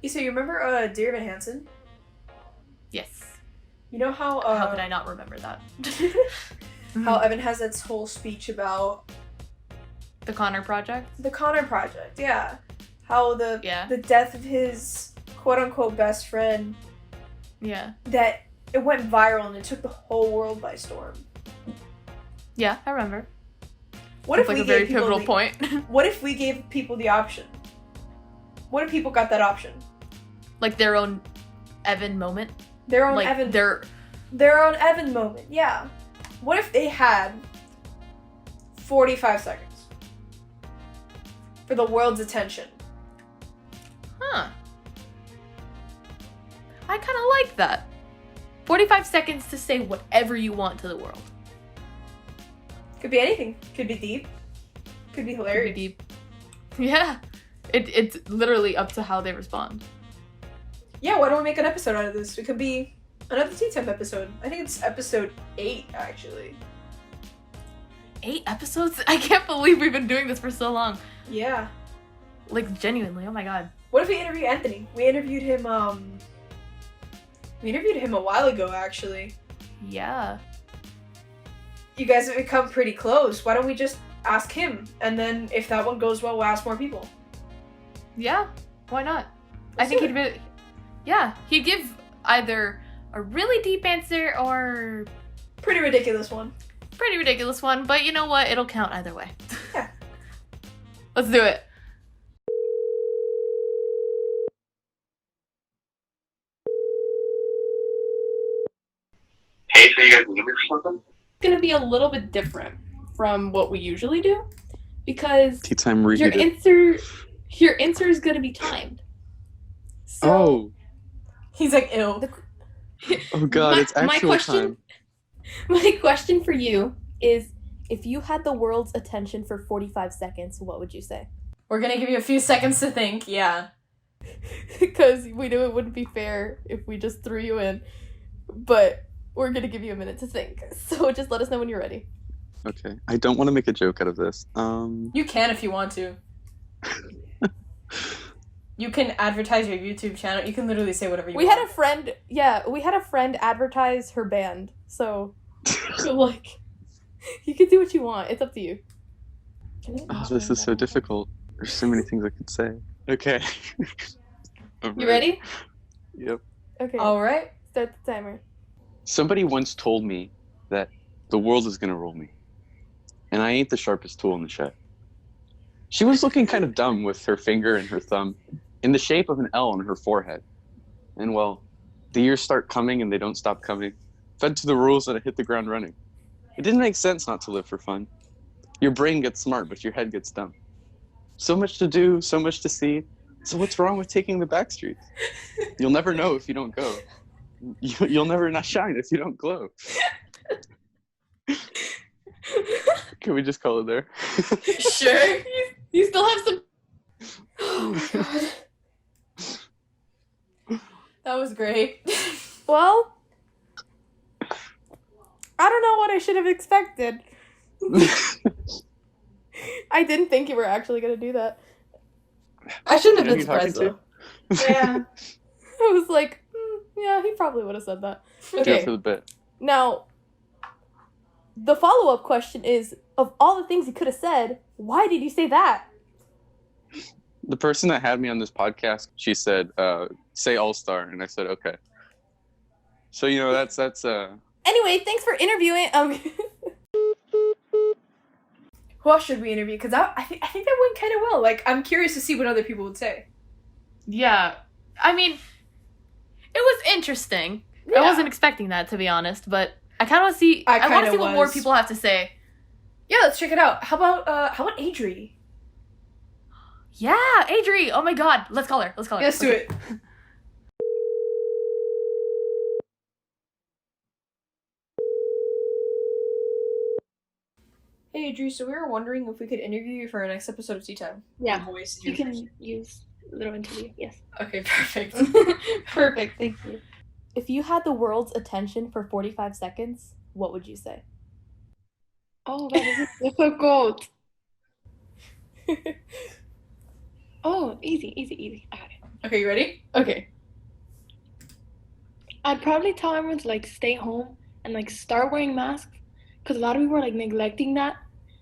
Issa, you remember Dear Evan Hansen? Yes. You know how How could I not remember that? how Evan has that whole speech about The Connor Project? the Connor Project, yeah. How the death of his quote-unquote best friend, that it went viral and it took the whole world by storm. Yeah, I remember. What if like we a very gave people pivotal point. What if we gave people the option? What if people got that option? Like their own Evan moment? Their own like Evan... Their own Evan moment, yeah. What if they had 45 seconds for the world's attention? Huh. I kind of like that. 45 seconds to say whatever you want to the world. Could be anything. Could be deep. Could be hilarious. Could be deep. Yeah. It's literally up to how they respond. Yeah, why don't we make an episode out of this? It could be another Tea Time episode. I think it's episode 8, actually. 8 episodes? I can't believe we've been doing this for so long. Yeah. Like, genuinely, oh my god. What if we interview Anthony? We interviewed him a while ago, actually. Yeah. You guys have become pretty close. Why don't we just ask him? And then if that one goes well, we'll ask more people. Yeah, why not? Let's I think do he'd be... Yeah, he'd give either a really deep answer or... Pretty ridiculous one. Pretty ridiculous one, but you know what? It'll count either way. Yeah. Let's do it. Hey, so you guys need me for something? It's going to be a little bit different from what we usually do because Tea time your answer is going to be timed. So He's like, ew. Oh god, it's actual time. My question for you is, if you had the world's attention for 45 seconds, what would you say? We're gonna give you a few seconds to think, yeah. Because we knew it wouldn't be fair if we just threw you in. But we're going to give you a minute to think. So just let us know when you're ready. Okay. I don't want to make a joke out of this. You can if you want to. You can advertise your YouTube channel. You can literally say whatever you want. We had a friend advertise her band. So, like, you can do what you want. It's up to you. Oh, this is so difficult. There's so many things I could say. Okay. You ready? Yep. Okay. All right. Start the timer. Somebody once told me that the world is gonna roll me, and I ain't the sharpest tool in the shed. She was looking kind of dumb with her finger and her thumb in the shape of an L on her forehead. And well, the years start coming and they don't stop coming. Fed to the rules and I hit the ground running. It didn't make sense not to live for fun. Your brain gets smart, but your head gets dumb. So much to do, so much to see. So what's wrong with taking the back streets? You'll never know if you don't go. You'll never not shine if you don't glow. Can we just call it there? Sure. You still have some... Oh my god. That was great. Well, I don't know what I should have expected. I didn't think you were actually going to do that. I shouldn't have Who been are you surprised, though. talking Yeah. I was like, yeah, he probably would have said that. Yeah, Okay, for the bit. now, the follow-up question is, of all the things you could have said, why did you say that? The person that had me on this podcast, she said, say all-star, and I said, okay. So, you know, that's Anyway, thanks for interviewing. Who else should we interview? Because I think that went kind of well. Like, I'm curious to see what other people would say. Yeah. I mean, it was interesting. Yeah. I wasn't expecting that, to be honest, but I kind of want to see. I want to see what more people have to say. Yeah, let's check it out. How about Adri? Yeah, Adri. Oh my god, let's call her. Yeah, let's do it. Hey, Adri. So we were wondering if we could interview you for our next episode of Tea Time. Yeah, Voice you can use little interview. Yes. Okay, perfect. Perfect. Thank you. If you had the world's attention for 45 seconds, what would you say? Oh, that is difficult. Oh, easy. I got it. Okay, you ready? Okay. I'd probably tell everyone to like stay home and like start wearing masks because a lot of people are like neglecting that,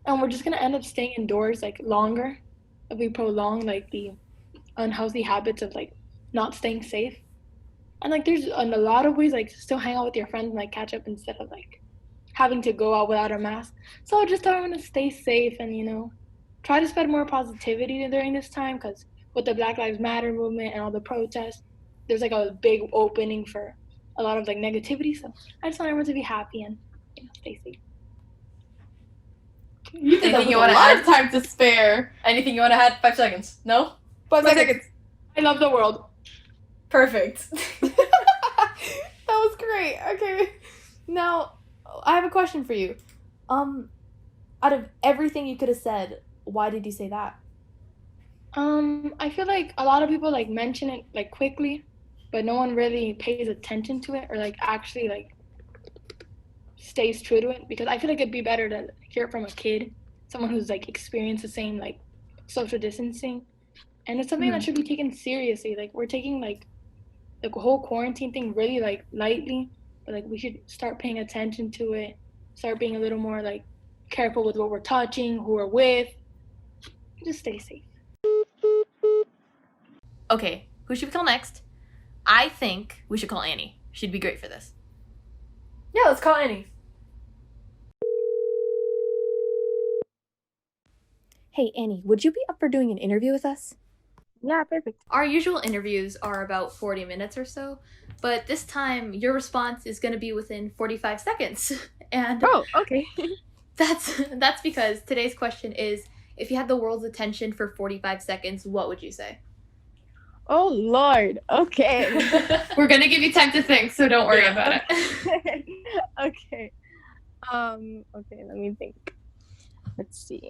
and we're just gonna end up staying indoors like longer if we prolong like the unhealthy habits of like not staying safe. And like there's a lot of ways like to still hang out with your friends and like catch up instead of like having to go out without a mask. So I'll just tell everyone to stay safe and try to spread more positivity during this time because with the Black Lives Matter movement and all the protests, there's like a big opening for a lot of like negativity. So I just want everyone to be happy and stay safe. You think you want a lot of time to spare. Anything you want to add? 5 seconds. No? 5 seconds. I love the world. Perfect. That was great. Okay. Now, I have a question for you. Out of everything you could have said, why did you say that? I feel like a lot of people like mention it like quickly, but no one really pays attention to it or like actually like stays true to it because I feel like it'd be better to hear it from a kid, someone who's like experienced the same like social distancing, and it's something that should be taken seriously. Like we're taking like the whole quarantine thing really like lightly, but like we should start paying attention to it, start being a little more like careful with what we're touching, who we're with. Just stay safe. Okay, who should we call next? I think we should call Annie. She'd be great for this. Yeah, let's call Annie. Hey, Annie, would you be up for doing an interview with us? Yeah, perfect. Our usual interviews are about 40 minutes or so, but this time your response is going to be within 45 seconds. And oh, okay. that's because today's question is, if you had the world's attention for 45 seconds, what would you say? Oh, Lord. Okay. We're going to give you time to think, so don't worry about it. Okay. Okay, let me think. Let's see.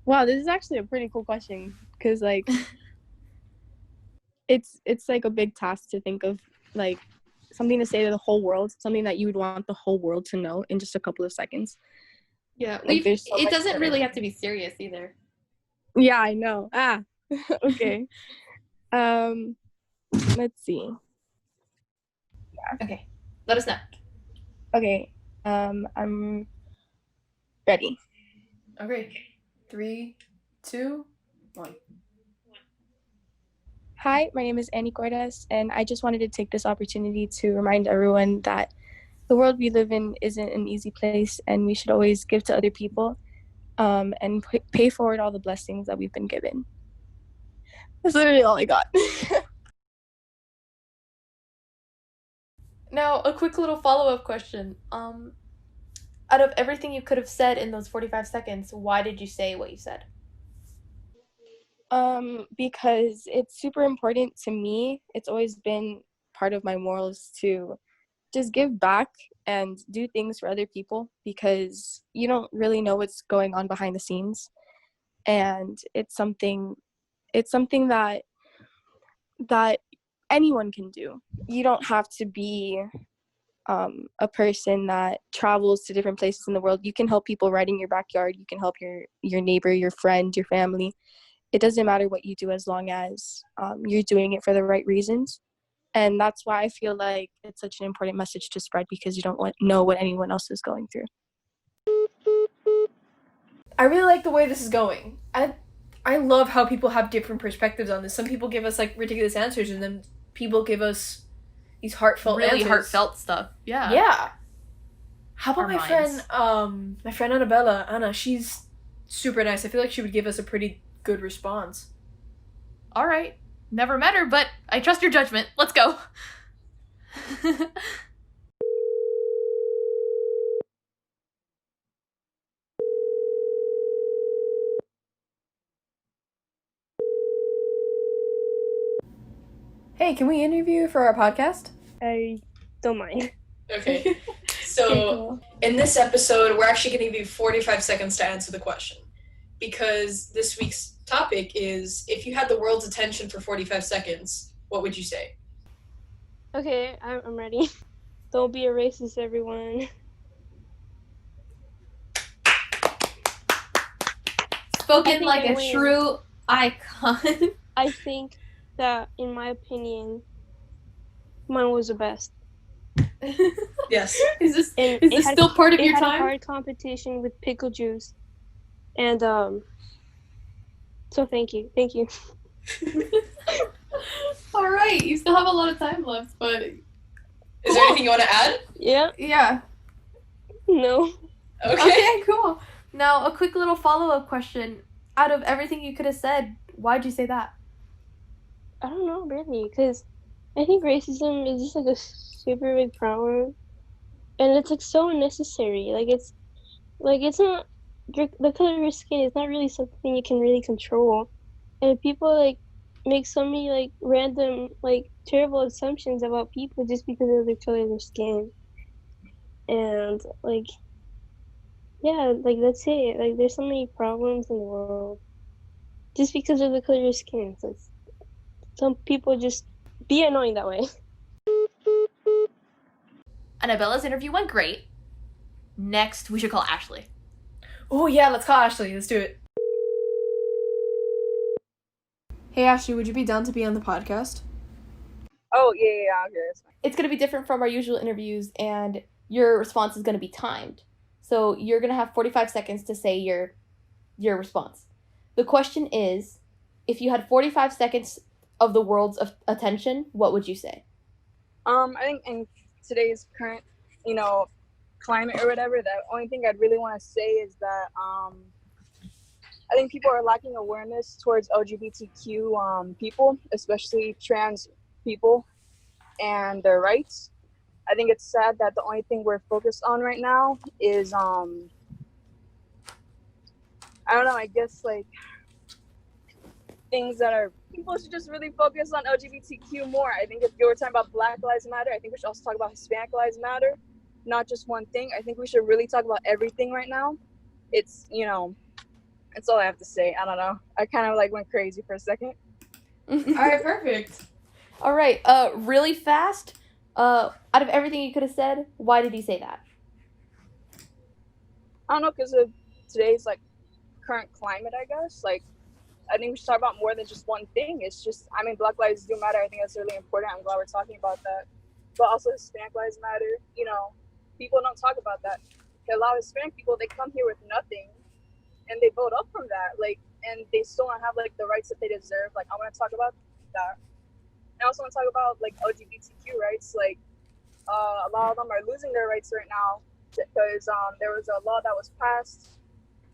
Wow, this is actually a pretty cool question because like it's like a big task to think of like something to say to the whole world, something that you would want the whole world to know in just a couple of seconds. Yeah, like, it doesn't really have to be serious either. Yeah, I know. Okay. Let's see. Yeah. Okay, let us know. Okay, I'm ready. Okay, 3, 2, 1. Hi, my name is Annie Cordes, and I just wanted to take this opportunity to remind everyone that the world we live in isn't an easy place, and we should always give to other people and pay forward all the blessings that we've been given. That's literally all I got. Now, a quick little follow-up question. Out of everything you could have said in those 45 seconds, why did you say what you said? Because it's super important to me. It's always been part of my morals to just give back and do things for other people because you don't really know what's going on behind the scenes. And it's something that anyone can do. You don't have to be a person that travels to different places in the world. You can help people right in your backyard. You can help your neighbor, your friend, your family. It doesn't matter what you do as long as you're doing it for the right reasons. And that's why I feel like it's such an important message to spread because you don't know what anyone else is going through. I really like the way this is going. I love how people have different perspectives on this. Some people give us like ridiculous answers, and then people give us these heartfelt answers. Heartfelt stuff. Yeah. Yeah. How about my friend Annabella? Anna, she's super nice. I feel like she would give us a pretty good response. All right. Never met her, but I trust your judgment. Let's go. Hey, can we interview you for our podcast? I don't mind. Okay. So, cool. In this episode, we're actually going to give you 45 seconds to answer the question. Because this week's topic is, if you had the world's attention for 45 seconds, what would you say? Okay, I'm ready. Don't be a racist, everyone. Spoken like a true icon. I think that, in my opinion, mine was the best. Yes. Is this still part of your time? It had a hard competition with pickle juice, and so thank you. All right, you still have a lot of time left, but Is there anything you want to add? Yeah. No. Okay, cool. Now, a quick little follow-up question. Out of everything you could have said, why'd you say that? I don't know, really, because I think racism is just like a super big problem, and it's like so unnecessary. It's not the color of your skin is not really something you can really control, and people like make so many like random like terrible assumptions about people just because of the color of their skin, and like yeah, like that's it. Like there's so many problems in the world just because of the color of your skin. So some people just be annoying that way. Annabella's interview went great. Next, we should call Ashley. Oh yeah, let's call Ashley. Let's do it. Hey Ashley, would you be down to be on the podcast? Oh, yeah, okay, that's fine. It's going to be different from our usual interviews, and your response is going to be timed. So you're going to have 45 seconds to say your response. The question is, if you had 45 seconds of the world's attention, what would you say? I think in today's current, climate or whatever, the only thing I'd really want to say is that I think people are lacking awareness towards LGBTQ people, especially trans people and their rights. I think it's sad that the only thing we're focused on right now is I don't know, I guess like things that are people should just really focus on LGBTQ more. I think if you were talking about Black Lives Matter, I think we should also talk about Hispanic Lives Matter, not just one thing. I think we should really talk about everything right now. It's that's all I have to say. I don't know. I kind of like went crazy for a second. All right, perfect. All right, really fast. Out of everything you could have said, why did you say that? I don't know, because of today's like current climate, I guess. Like, I think we should talk about more than just one thing. It's just, Black lives do matter. I think that's really important. I'm glad we're talking about that. But also Hispanic lives matter. People don't talk about that. A lot of Hispanic people, they come here with nothing, and they vote up from that. And they still don't have like the rights that they deserve. I want to talk about that. I also want to talk about like LGBTQ rights. A lot of them are losing their rights right now because there was a law that was passed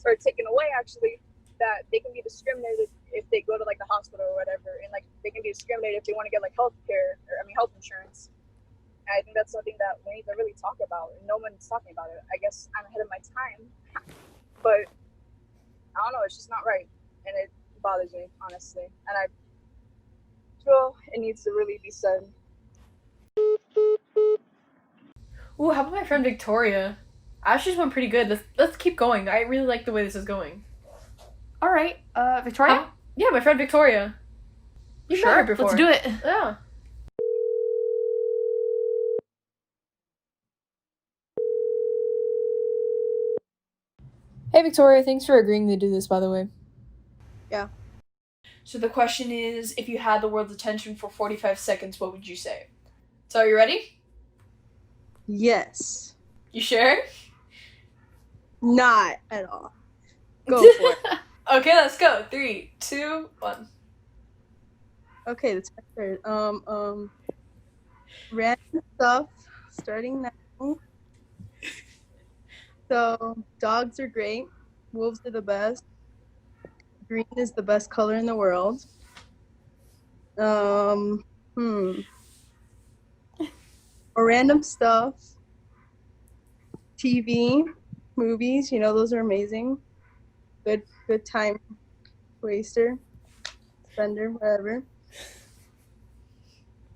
or taken away actually, that they can be discriminated if they go to like the hospital or whatever, and like they can be discriminated if they want to get like health insurance. And I think that's something that we need to really talk about, and no one's talking about it. I guess I'm ahead of my time, but I don't know, it's just not right, and it bothers me honestly, and I feel it needs to really be said. Ooh, how about my friend Victoria? Ashley's went pretty good. Let's keep going. I really like the way this is going. All right, Victoria? Yeah, my friend Victoria. You've met her before. Let's do it. Yeah. Hey Victoria, thanks for agreeing to do this, by the way. Yeah. So the question is, if you had the world's attention for 45 seconds, what would you say? So are you ready? Yes. You sure? Not at all. Go for it. Okay, let's go. 3, 2, 1. Okay, that's my turn. Random stuff, starting now. So, dogs are great. Wolves are the best. Green is the best color in the world. Random stuff. TV, movies, those are amazing. Good time waster, spender, whatever.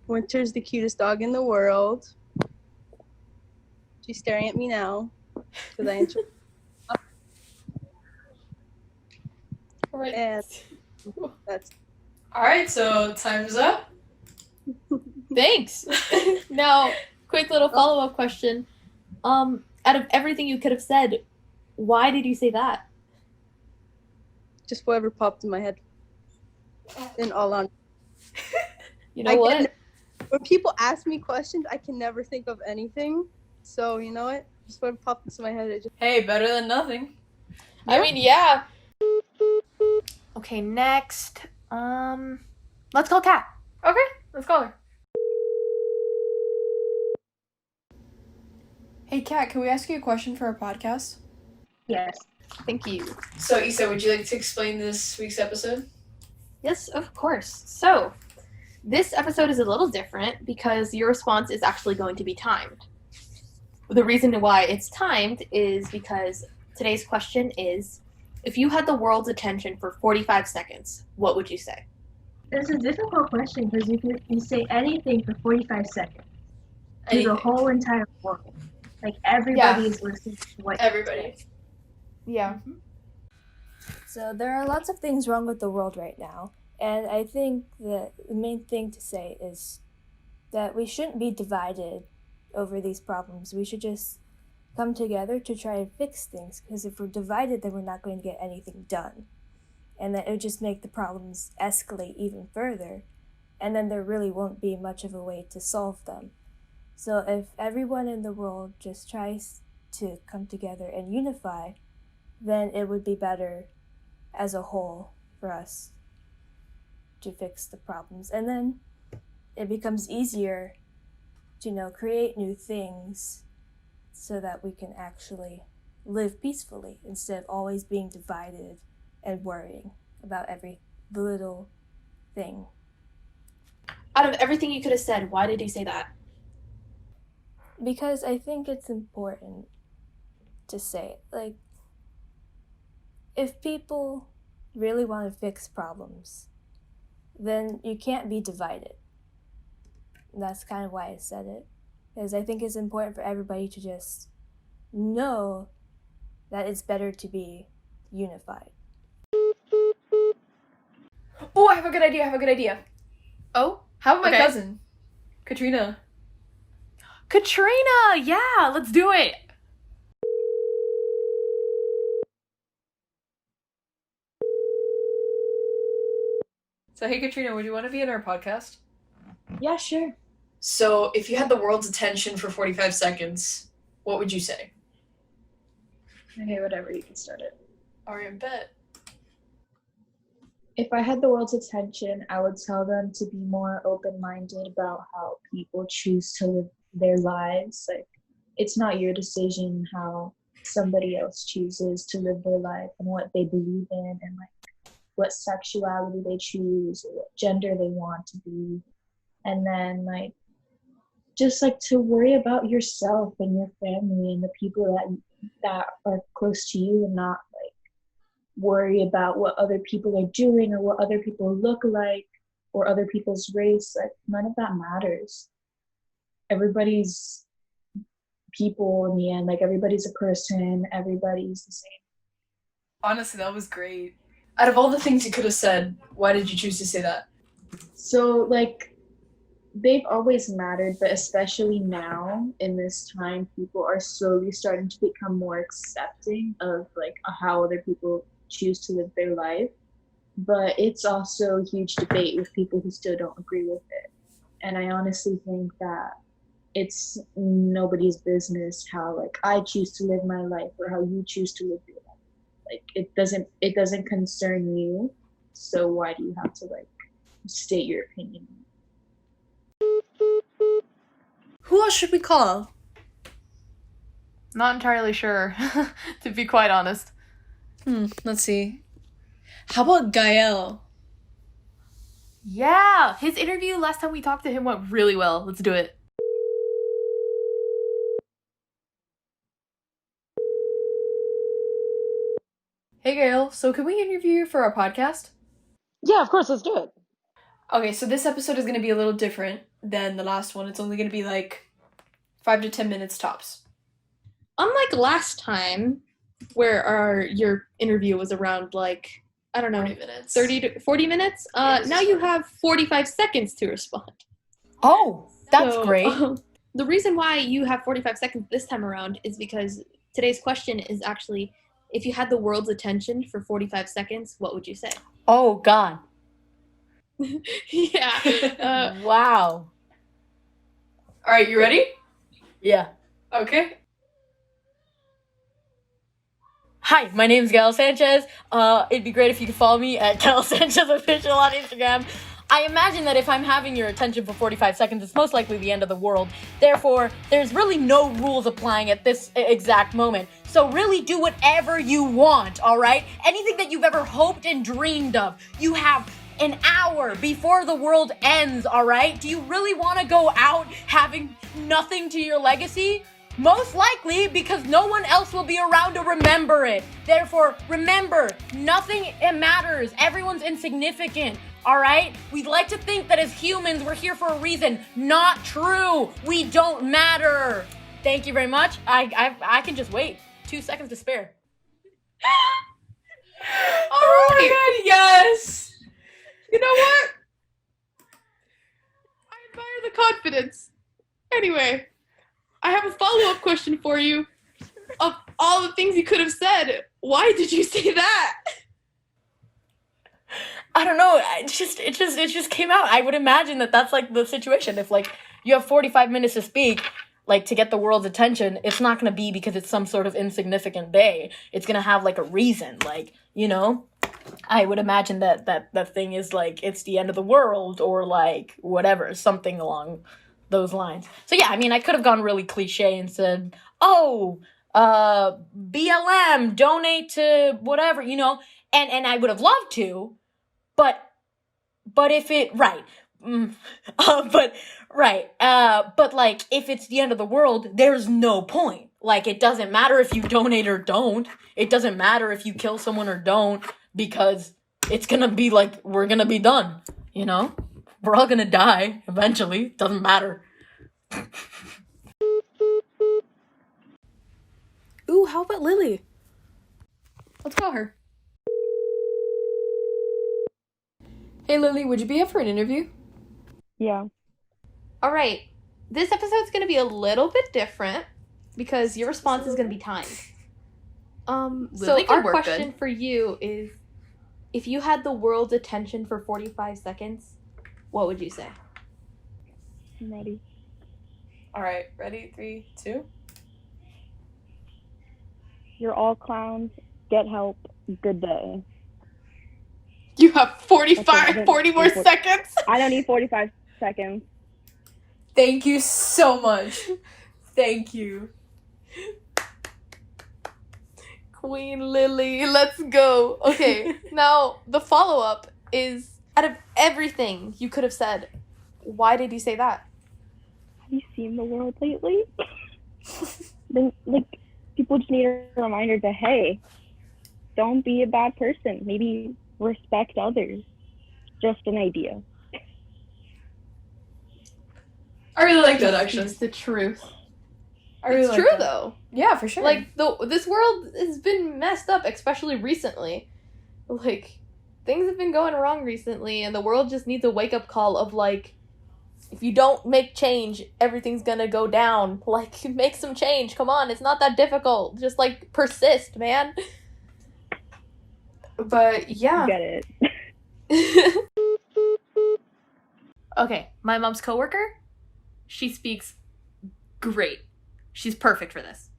Winter's the cutest dog in the world. She's staring at me now because I enjoy. Alright. And that's Alright, so time's up. Thanks. Now, quick little follow-up question. Out of everything you could have said, why did you say that? Just whatever popped in my head. In all honesty. You know what? When people ask me questions, I can never think of anything. So, you know what? Just whatever popped into my head. Hey, better than nothing. Yeah. I mean, yeah. Okay, next. Let's call Kat. Okay, let's call her. Hey, Kat, can we ask you a question for our podcast? Yes. Thank you. So, Issa, would you like to explain this week's episode? Yes, of course. So, this episode is a little different because your response is actually going to be timed. The reason why it's timed is because today's question is, if you had the world's attention for 45 seconds, what would you say? It's a difficult question because you say anything for 45 seconds to the whole entire world. Like, everybody is listening to what everybody. Yeah. Mm-hmm. So there are lots of things wrong with the world right now. And I think that the main thing to say is that we shouldn't be divided over these problems. We should just come together to try and fix things. Because if we're divided, then we're not going to get anything done. And that it would just make the problems escalate even further. And then there really won't be much of a way to solve them. So if everyone in the world just tries to come together and unify, then it would be better as a whole for us to fix the problems. And then it becomes easier to, create new things so that we can actually live peacefully instead of always being divided and worrying about every little thing. Out of everything you could have said, why did you say that? Because I think it's important to say it. Like, if people really want to fix problems, then you can't be divided. And that's kind of why I said it. Because I think it's important for everybody to just know that it's better to be unified. Oh, I have a good idea. Oh? How about my cousin? Katrina. Katrina! Yeah, let's do it! So, hey, Katrina, would you want to be in our podcast? Yeah, sure. So, if you had the world's attention for 45 seconds, what would you say? Okay, whatever, you can start it. Alright, bet. If I had the world's attention, I would tell them to be more open-minded about how people choose to live their lives. Like, it's not your decision how somebody else chooses to live their life and what they believe in and, like, what sexuality they choose or what gender they want to be. And then, like, just, like, to worry about yourself and your family and the people that are close to you and not, like, worry about what other people are doing or what other people look like or other people's race. Like, none of that matters. Everybody's people in the end. Like, everybody's a person. Everybody's the same. Honestly, that was great. Out of all the things you could have said, why did you choose to say that? So, like, they've always mattered, but especially now in this time, people are slowly starting to become more accepting of, like, how other people choose to live their life. But it's also a huge debate with people who still don't agree with it. And I honestly think that it's nobody's business how, like, I choose to live my life or how you choose to live your life. Like, it doesn't concern you, so why do you have to, like, state your opinion? Who else should we call? Not entirely sure, to be quite honest. Let's see. How about Gayle? Yeah, his interview last time we talked to him went really well. Let's do it. Hey, Gayle, so can we interview you for our podcast? Yeah, of course, let's do it. Okay, so this episode is going to be a little different than the last one. It's only going to be like 5 to 10 minutes tops. Unlike last time, where your interview was around, like, I don't know, 40 minutes. 30 to 40 minutes? Now you have 45 seconds to respond. Oh, that's great. The reason why you have 45 seconds this time around is because today's question is actually, If you had the world's attention for 45 seconds, what would you say? Oh, God. Yeah. Wow. All right, you ready? Yeah. Okay. Hi, my name is Gayle Sanchez. It'd be great if you could follow me at Gayle Sanchez Official on Instagram. I imagine that if I'm having your attention for 45 seconds, it's most likely the end of the world. Therefore, there's really no rules applying at this exact moment. So really do whatever you want, all right? Anything that you've ever hoped and dreamed of. You have an hour before the world ends, all right? Do you really want to go out having nothing to your legacy? Most likely because no one else will be around to remember it. Therefore, remember, nothing matters. Everyone's insignificant, all right? We'd like to think that as humans, we're here for a reason. Not true. We don't matter. Thank you very much. I can just wait. 2 seconds to spare. All right. Yes. You know what? I admire the confidence. Anyway, I have a follow-up question for you. Of all the things you could have said, why did you say that? I don't know. It just came out. I would imagine that that's like the situation. If like you have 45 minutes to speak, like to get the world's attention, it's not going to be because it's some sort of insignificant day. It's going to have like a reason, like, you know? I would imagine that thing is like it's the end of the world or like whatever, something along those lines. So yeah, I mean, I could have gone really cliche and said, BLM, donate to whatever, you know, and I would have loved to, but if it, right, but like, if it's the end of the world, there's no point. Like, it doesn't matter if you donate or don't. It doesn't matter if you kill someone or don't, because it's gonna be like, we're gonna be done, you know? We're all gonna die eventually. Doesn't matter. Ooh, how about Lily? Let's call her. Hey, Lily, would you be up for an interview? Yeah. All right. This episode's going to be a little bit different because your response is going to be timed. So our question for you is, if you had the world's attention for 45 seconds, what would you say? I'm ready. All right, ready? 3, 2. You're all clowns. Get help. Good day. You have 40 more seconds. I don't need 45 seconds. Thank you so much. Thank you. Queen Lily, let's go. Okay, now the follow-up is, out of everything you could have said, why did you say that? Have you seen the world lately? Then, like, people just need a reminder to, hey, don't be a bad person. Maybe respect others. Just an idea. I really like that, actually. It's the truth. It's true, though. Yeah, for sure. Like, this world has been messed up, especially recently. Like, things have been going wrong recently, and the world just needs a wake-up call of, like, if you don't make change, everything's gonna go down. Like, make some change. Come on, it's not that difficult. Just, like, persist, man. But, yeah. Get it. Okay, my mom's coworker, she speaks great. She's perfect for this.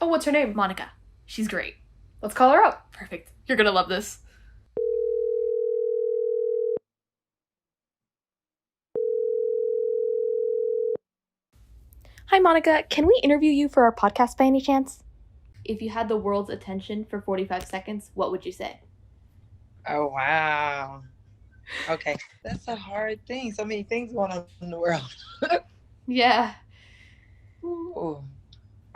Oh, what's her name? Monica. She's great. Let's call her up. Perfect. You're gonna love this. Hi, Monica. Can we interview you for our podcast by any chance? If you had the world's attention for 45 seconds, what would you say? Oh, wow. Okay. That's a hard thing. So many things going on in the world. Yeah. Ooh.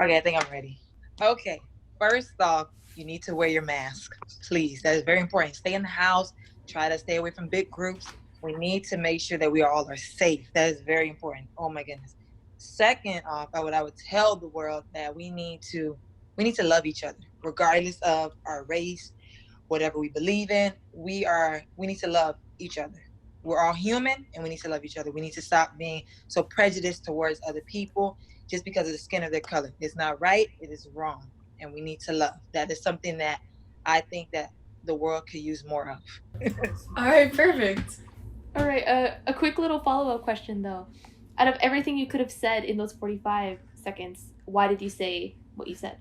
Okay, I think I'm ready. Okay. First off, you need to wear your mask. Please. That is very important. Stay in the house. Try to stay away from big groups. We need to make sure that we all are safe. That is very important. Oh my goodness. Second off, I would tell the world that we need to love each other, regardless of our race, whatever we believe in. We need to love each other. We're all human, and we need to love each other. We need to stop being so prejudiced towards other people just because of the skin of their color. It's not right. It is wrong. and we need to love. That is something that I think that the world could use more of. All right, perfect. All right, a quick little follow-up question though. Out of everything you could have said in those 45 seconds, why did you say what you said?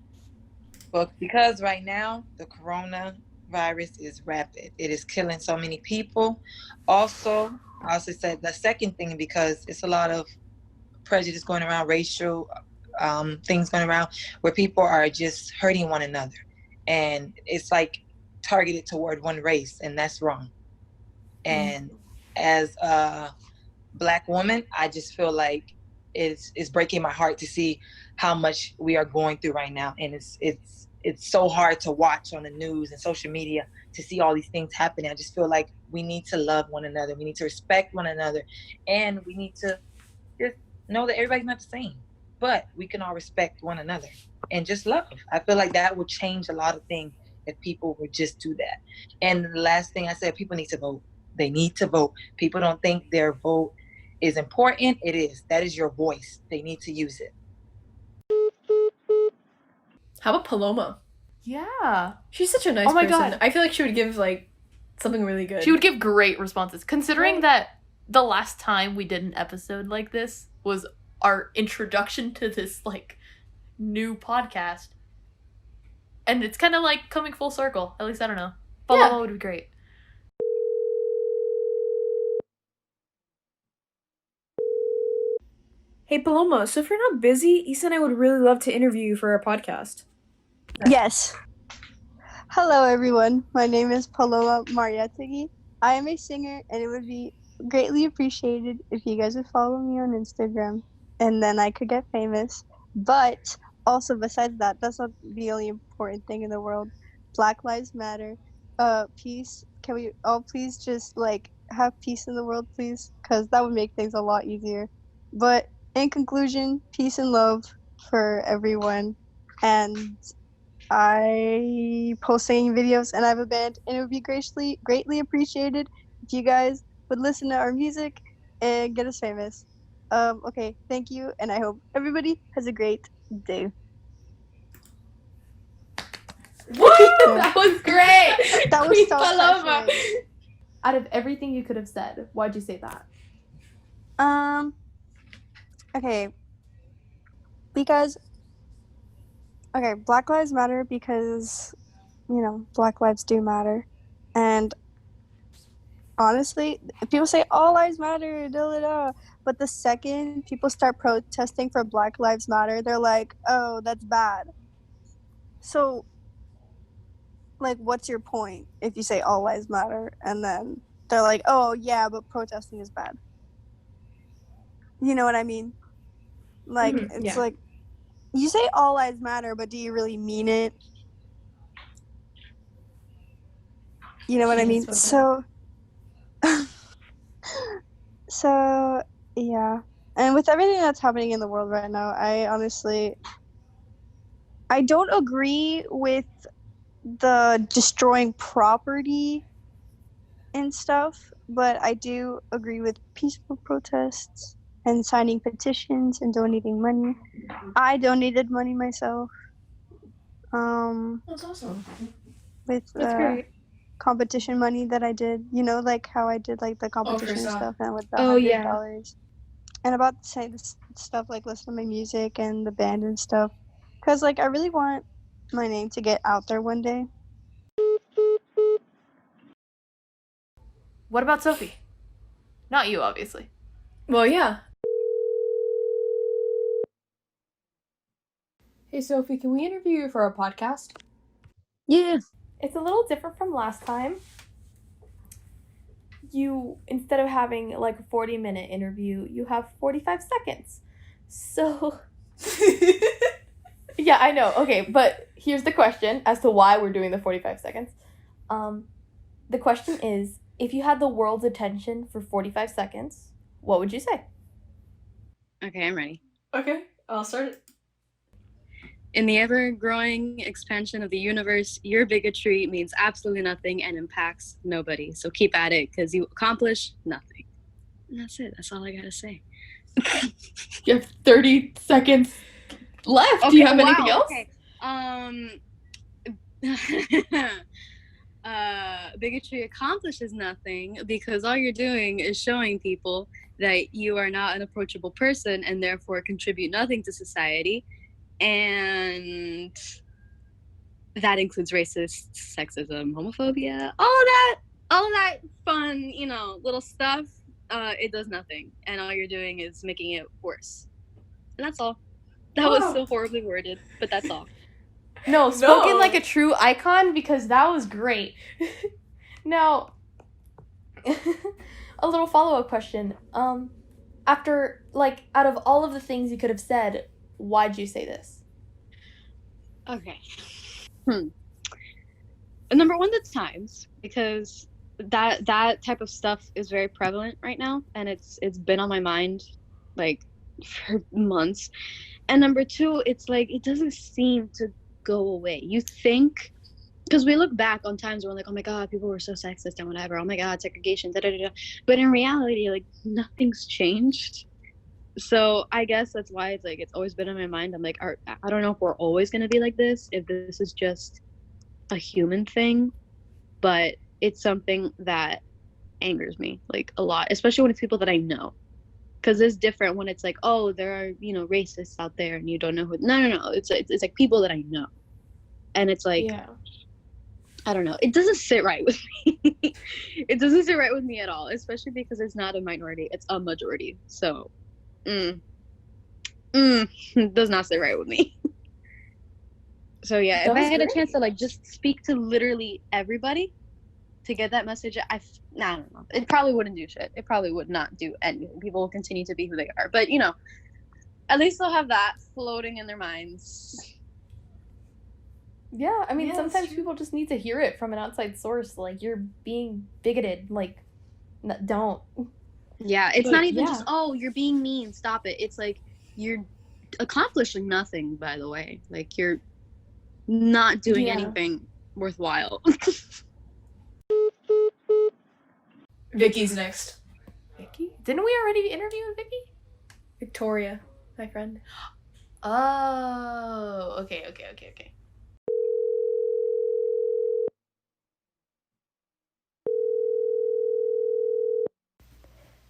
Well, because right now the coronavirus is rapid. It is killing so many people. Also, I also said the second thing because it's a lot of prejudice going around, racial things going around, where people are just hurting one another, and it's like targeted toward one race, and that's wrong. And as a Black woman, I just feel like it's breaking my heart to see how much we are going through right now, and it's so hard to watch on the news and social media to see all these things happening. I just feel like we need to love one another, we need to respect one another, and we need to just know that everybody's not the same, but we can all respect one another and just love. I feel like that would change a lot of things if people would just do that. And the last thing I said, people need to vote. They need to vote. People don't think their vote is important. It is. That is your voice. They need to use it. How about Paloma? Yeah. She's such a nice person. God. I feel like she would give, like, something really good. She would give great responses. Considering that the last time we did an episode like this was our introduction to this, like, new podcast. And it's kind of, like, coming full circle. At least, I don't know. Paloma would be great. Hey, Paloma, so if you're not busy, Issa and I would really love to interview you for our podcast. Yes. Hello, everyone. My name is Paloma Mariategui. I am a singer, and it would be greatly appreciated if you guys would follow me on Instagram, and then I could get famous. But also, besides that, that's not the only important thing in the world. Black Lives Matter. Peace. Can we all please just, like, have peace in the world, please? Because that would make things a lot easier. But in conclusion, peace and love for everyone. And I post singing videos and I have a band, and it would be greatly appreciated if you guys would listen to our music and get us famous. Okay, thank you, and I hope everybody has a great day. Woo! That was great! That was so Paloma. Out of everything you could have said, why'd you say that? Okay. Because Black Lives Matter because, you know, Black lives do matter. And honestly, people say all lives matter, but the second people start protesting for Black Lives Matter, they're like, oh, that's bad. So, like, what's your point if you say all lives matter? And then they're like, oh, yeah, but protesting is bad. You know what I mean? Like, it's like, you say all lives matter, but do you really mean it? You know what I mean? So, yeah. And with everything that's happening in the world right now, I don't agree with the destroying property and stuff, but I do agree with peaceful protests and signing petitions and donating money. I donated money myself. That's awesome. With competition money that I did, you know, like how I did like the competition and stuff, and with the $100. And about the same stuff, like listen to my music and the band and stuff, because like I really want my name to get out there one day. What about Sophie? Not you, obviously. Well, yeah. Hey, Sophie, can we interview you for our podcast? Yeah. It's a little different from last time. You, instead of having like a 40-minute interview, you have 45 seconds. So, yeah, I know. Okay, but here's the question as to why we're doing the 45 seconds. The question is, if you had the world's attention for 45 seconds, what would you say? Okay, I'm ready. Okay, I'll start it. In the ever-growing expansion of the universe, your bigotry means absolutely nothing and impacts nobody. So keep at it, because you accomplish nothing. And that's it. That's all I gotta say. You have 30 seconds left. Do you have anything else? Okay. Bigotry accomplishes nothing because all you're doing is showing people that you are not an approachable person and therefore contribute nothing to society. And that includes racist, sexism, homophobia, all that fun, little stuff. It does nothing. And all you're doing is making it worse. And that's all. That was so horribly worded, but that's all. No, spoken like a true icon, because that was great. Now, a little follow-up question. After, out of all of the things you could have said, why'd you say this? Okay. Number one, the times, because that type of stuff is very prevalent right now, and it's been on my mind, for months. And number two, it's it doesn't seem to go away. You think, because we look back on times where we're like, oh my god, people were so sexist and whatever, oh my god, segregation, da da da. But in reality, nothing's changed. So I guess that's why it's always been in my mind. I'm I don't know if we're always gonna be like this, if this is just a human thing, but it's something that angers me a lot, especially when it's people that I know. Because it's different when it's oh, there are racists out there and you don't know who. No, it's people that I know, and it's yeah. I don't know, it doesn't sit right with me. It doesn't sit right with me at all, especially because it's not a minority, it's a majority. So it does not sit right with me. So yeah, if I had a chance to just speak to literally everybody to get that message, I don't know. It probably wouldn't do shit. It probably would not do anything. People will continue to be who they are. But, at least they'll have that floating in their minds. Yeah, I mean, sometimes people just need to hear it from an outside source. You're being bigoted. Don't. Yeah, it's not even just, oh, you're being mean, stop it. It's you're accomplishing nothing, by the way. You're not doing anything worthwhile. Vicky's next. Vicky? Didn't we already interview Vicky? Victoria, my friend. Oh, okay.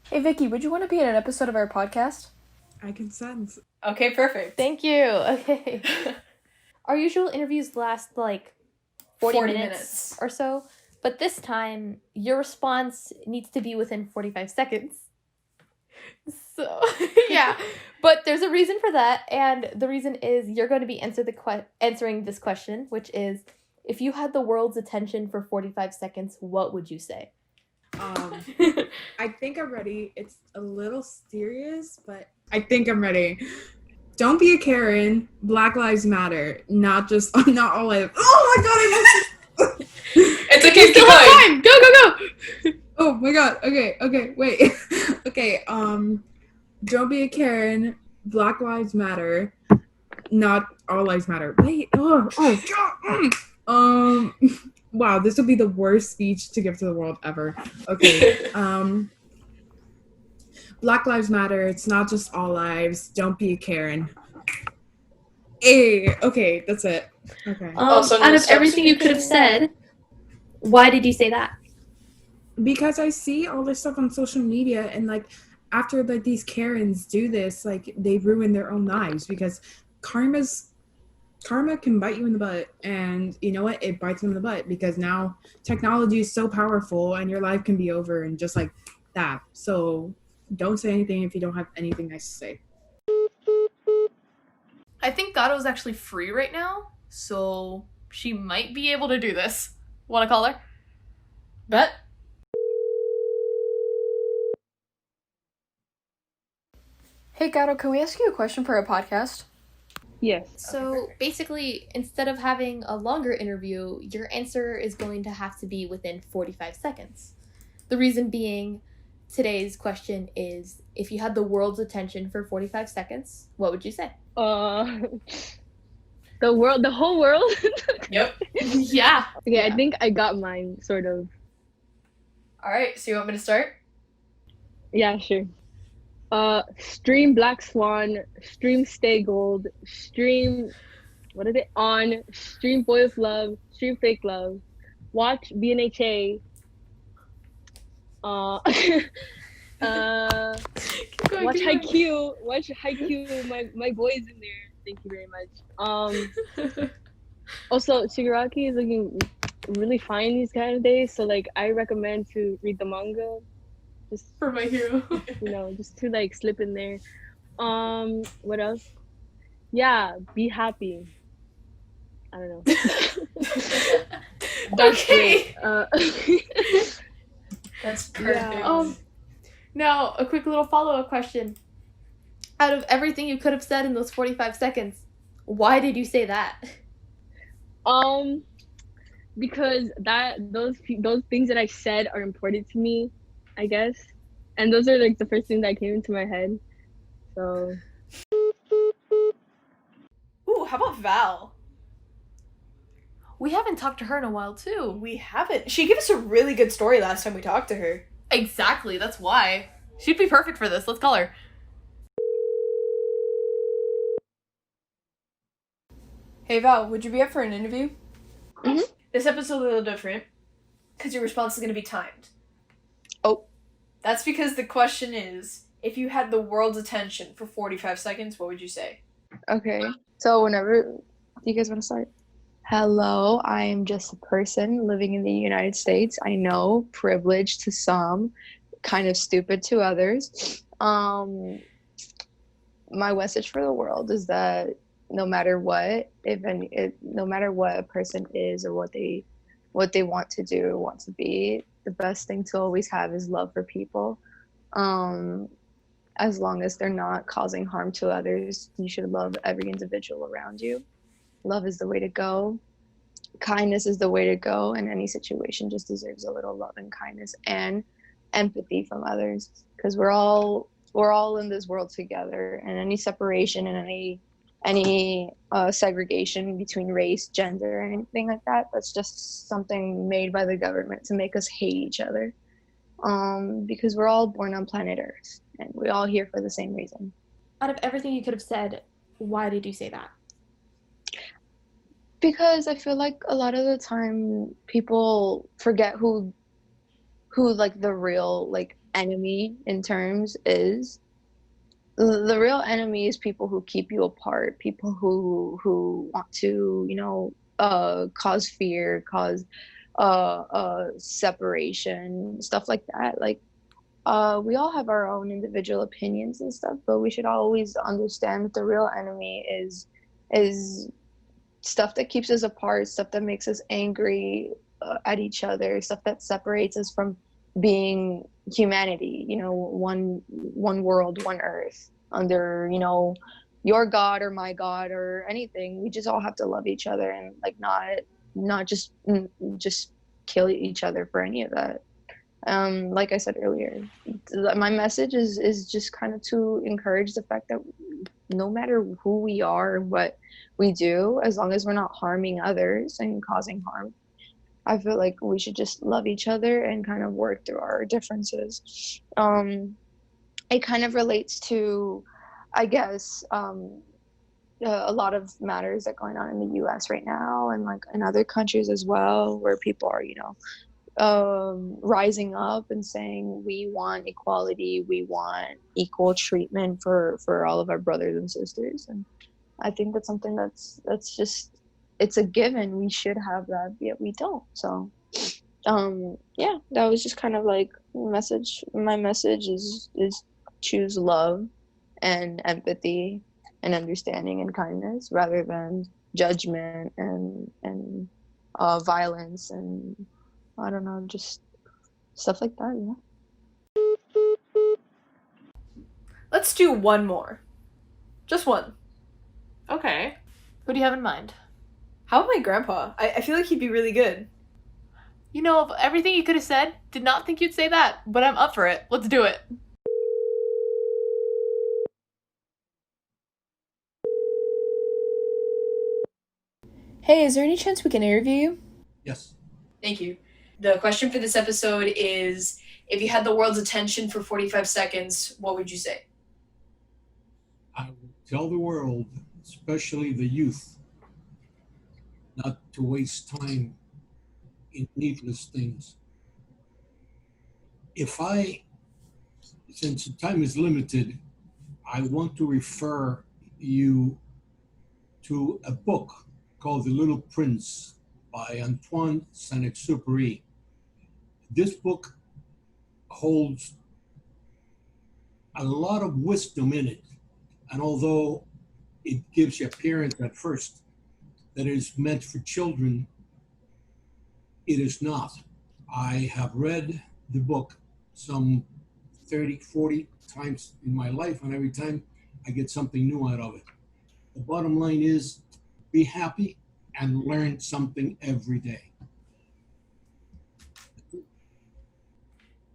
Hey Vicky, would you want to be in an episode of our podcast? I consent. Okay, perfect. Thank you. Okay. Our usual interviews last 40 minutes or so. But this time, your response needs to be within 45 seconds. So, yeah. But there's a reason for that. And the reason is you're going to be answering this question, which is, if you had the world's attention for 45 seconds, what would you say? I think I'm ready. It's a little serious, but I think I'm ready. Don't be a Karen. Black Lives Matter. Not all lives. Oh my god, I missed it. It's okay, keep going. Go. Oh my god. Okay, wait. Okay, don't be a Karen. Black Lives Matter. Not all lives matter. Wait. Oh god. Wow, this would be the worst speech to give to the world ever. Okay. Black Lives Matter. It's not just all lives. Don't be a Karen. Hey, okay, that's it. Okay. Out of everything you could have said, why did you say that? Because I see all this stuff on social media, and after these Karens do this, they ruin their own lives, because karma can bite you in the butt, and you know what? It bites them in the butt because now technology is so powerful and your life can be over and just like that. So don't say anything if you don't have anything nice to say. I think Kaido's actually free right now, so she might be able to do this. Want to call her? Bet. Hey Kaido, can we ask you a question for our podcast? Yes. So basically, instead of having a longer interview, your answer is going to have to be within 45 seconds. The reason being, today's question is, if you had the world's attention for 45 seconds, what would you say? The whole world? Yep. Yeah. Okay, yeah. I think I got mine, sort of. Alright, so you want me to start? Yeah, sure. Stream Black Swan, stream Stay Gold, stream what is it? On stream Boy with Love, stream Fake Love, watch BNHA. Watch Haikyuu. Watch Haikyuu. My boy's in there. Thank you very much. Also, Shigaraki is looking really fine these kind of days. So like, I recommend to read the manga. Just for My Hero. Just to like slip in there. What else? Yeah, be happy. I don't know. Okay. That's perfect. Yeah. Now, a quick little follow-up question. Out of everything you could have said in those 45 seconds, why did you say that? Because those things that I said are important to me, I guess. And those are like the first things that came into my head. So. Ooh, how about Val? We haven't talked to her in a while, too. We haven't. She gave us a really good story last time we talked to her. Exactly, that's why. She'd be perfect for this. Let's call her. Hey Val, would you be up for an interview? Mm-hmm. This episode's a little different because your response is going to be timed. Oh. That's because the question is, if you had the world's attention for 45 seconds, what would you say? Okay. So whenever, do you guys want to start? Hello, I am just a person living in the United States. I know, privileged to some, kind of stupid to others. My message for the world is that no matter what, no matter what a person is or what they want to do or want to be, the best thing to always have is love for people. As long as they're not causing harm to others, you should love every individual around you. Love is the way to go. Kindness is the way to go, and any situation just deserves a little love and kindness and empathy from others, because we're all in this world together, and any separation and any segregation between race, gender, or anything like that, that's just something made by the government to make us hate each other, because we're all born on planet Earth and we're all here for the same reason. Out of everything you could have said, why did you say that? Because I feel like a lot of the time people forget who like the real like enemy in terms is. The real enemy is people who keep you apart, people who want to, cause fear, cause separation, stuff like that. Like, we all have our own individual opinions and stuff, but we should always understand that the real enemy is stuff that keeps us apart, stuff that makes us angry at each other, stuff that separates us from being humanity, one world, one earth, under, your God or my God or anything. We just all have to love each other and like not just kill each other for any of that. Like I said earlier, my message is just kind of to encourage the fact that no matter who we are and what we do, as long as we're not harming others and causing harm, I feel like we should just love each other and kind of work through our differences. It kind of relates to, I guess, a lot of matters that are going on in the US right now and like in other countries as well, where people are, rising up and saying we want equality, we want equal treatment for all of our brothers and sisters. And I think that's something that's just, it's a given. We should have that, yet we don't. So yeah, that was just kind of like my message is choose love and empathy and understanding and kindness rather than judgment and violence and I don't know, just stuff like that. Let's do one more. Just one. Okay. Who do you have in mind? How about my grandpa? I feel like he'd be really good. Of everything you could have said, did not think you'd say that, but I'm up for it. Let's do it. Hey, is there any chance we can interview you? Yes. Thank you. The question for this episode is, if you had the world's attention for 45 seconds, what would you say? I would tell the world, especially the youth, not to waste time in needless things. Since the time is limited, I want to refer you to a book called The Little Prince by Antoine Saint-Exupéry. This book holds a lot of wisdom in it, and although it gives the appearance at first that it is meant for children, it is not. I have read the book some 30, 40 times in my life, and every time I get something new out of it. The bottom line is be happy and learn something every day.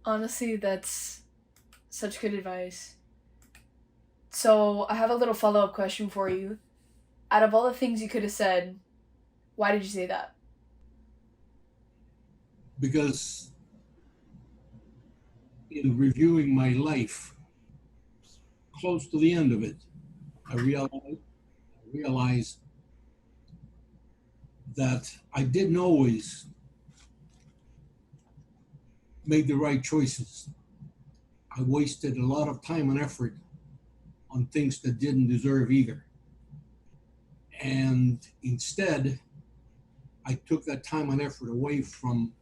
Honestly, that's such good advice. So I have a little follow-up question for you. Out of all the things you could have said, why did you say that? Because in reviewing my life, close to the end of it, I realized that I didn't always make the right choices. I wasted a lot of time and effort on things that didn't deserve either. And instead, I took that time and effort away from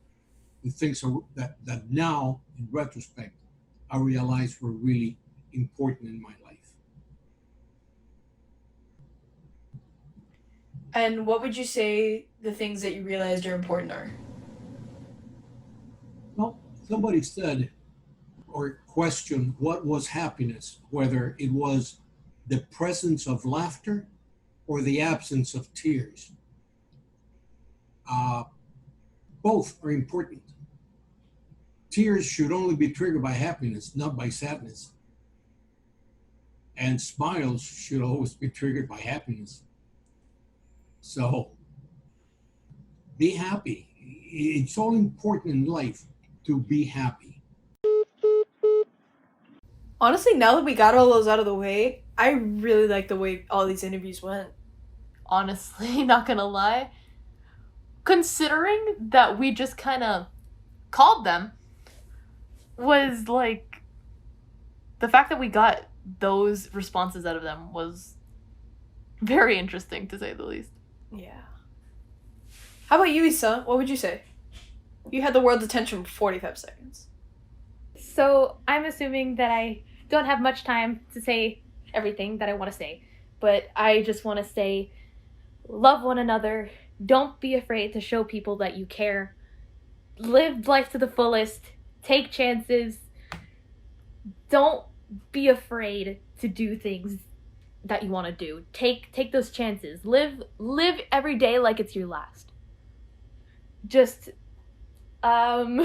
the things that now, in retrospect, I realize were really important in my life. And what would you say the things that you realized are important are? Well, somebody said or questioned what was happiness, whether it was the presence of laughter or the absence of tears. Both are important. Tears should only be triggered by happiness, not by sadness. And smiles should always be triggered by happiness. So be happy. It's all important in life to be happy. Honestly, now that we got all those out of the way, I really like the way all these interviews went. Honestly, not gonna lie. Considering that we just kind of called them, was like, the fact that we got those responses out of them was very interesting, to say the least. Yeah. How about you, Issa? What would you say? You had the world's attention for 45 seconds. So I'm assuming that I don't have much time to say everything that I want to say, but I just want to say, love one another. Don't be afraid to show people that you care. Live life to the fullest. Take chances. Don't be afraid to do things that you want to do. Take those chances. Live every day like it's your last. Just live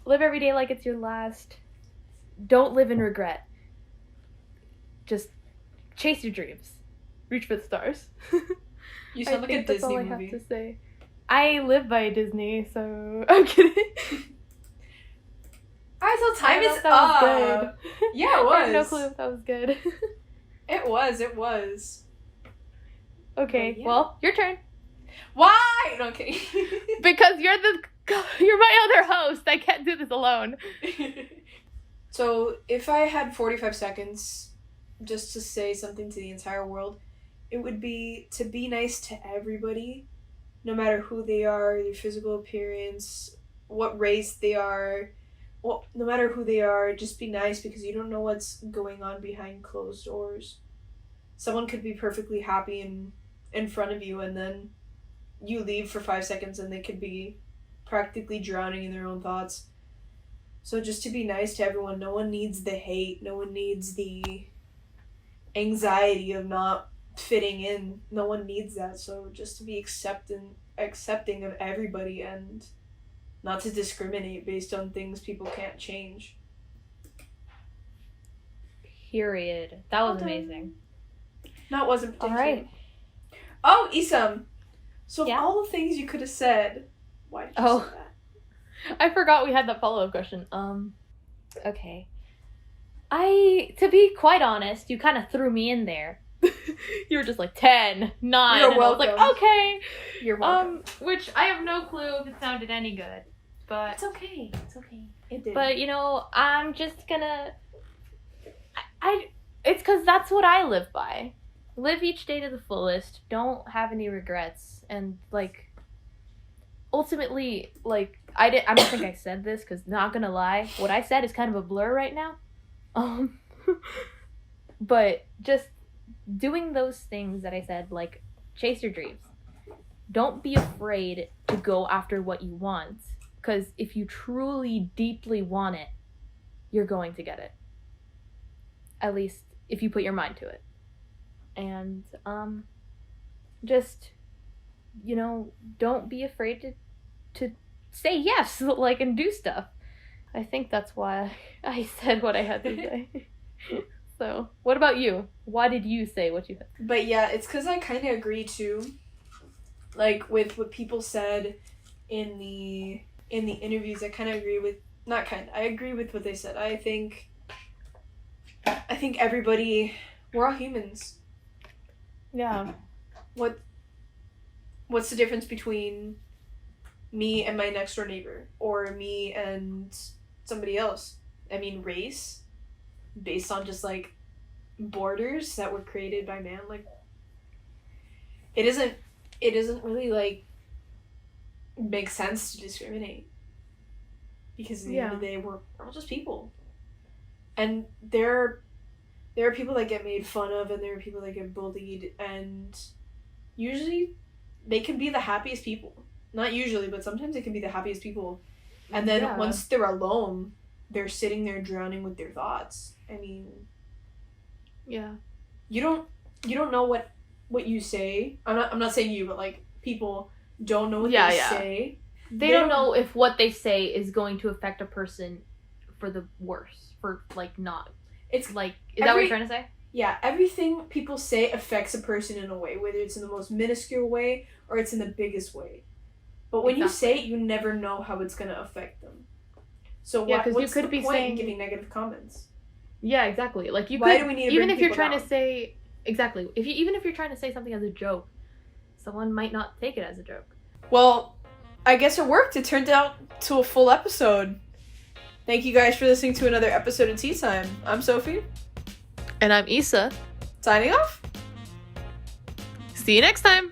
every day like it's your last. Don't live in regret. Just chase your dreams. Reach for the stars. You sound like a Disney movie. That's all I have to say. I live by Disney, so I'm kidding. Alright, so time is up. Was good. Yeah, it was. I have no clue if that was good. It was. Okay, well, your turn. Why? No, okay. Because you're my other host. I can't do this alone. So, if I had 45 seconds just to say something to the entire world, it would be to be nice to everybody, no matter who they are, their physical appearance, what race they are. Well, no matter who they are, just be nice because you don't know what's going on behind closed doors. Someone could be perfectly happy in front of you, and then you leave for 5 seconds and they could be practically drowning in their own thoughts. So just to be nice to everyone. No one needs the hate. No one needs the anxiety of not fitting in. No one needs that. So just to be accepting of everybody and not to discriminate based on things people can't change. Period. That was amazing. That wasn't all right. Oh, Isam. So of all the things you could have said, why did you say that? I forgot we had that follow-up question. Okay. To be quite honest, you kind of threw me in there. You were just like 10, 9. You're and welcome. I was like, okay. You're welcome. Which I have no clue if it sounded any good. But It's okay. It's okay. It did. But I'm just gonna. It's because that's what I live by. Live each day to the fullest. Don't have any regrets. And ultimately, I don't think I said this because not gonna lie, what I said is kind of a blur right now. But just doing those things that I said, chase your dreams. Don't be afraid to go after what you want. Because if you truly, deeply want it, you're going to get it. At least if you put your mind to it. And just, don't be afraid to say yes, and do stuff. I think that's why I said what I had to say. So, what about you? Why did you say what you had? But yeah, it's because I kind of agree too. With what people said in the interviews, I kind of agree with, I agree with what they said. I think everybody, we're all humans. Yeah. What's the difference between me and my next door neighbor, or me and somebody else? I mean, race, based on just borders that were created by man. It doesn't really make sense to discriminate, because at the end of the day, we're all just people, and there are people that get made fun of, and there are people that get bullied, and usually they can be the happiest people. Not usually, but sometimes they can be the happiest people, and then once they're alone, they're sitting there drowning with their thoughts. I mean, yeah, you don't know what you say. I'm not saying you, but people don't know what they say. They don't know if what they say is going to affect a person for the worse, for not. Is that what you're trying to say? Yeah, everything people say affects a person in a way, whether it's in the most minuscule way or it's in the biggest way. But when you say it, you never know how it's going to affect them. So what's the point in giving negative comments? Yeah, exactly. Why do we need to even bring if you're people trying down? to say exactly, even if you're trying to say something as a joke, someone might not take it as a joke. Well, I guess it worked. It turned out to a full episode. Thank you guys for listening to another episode of Tea Time. I'm Sophie. And I'm Issa. Signing off. See you next time.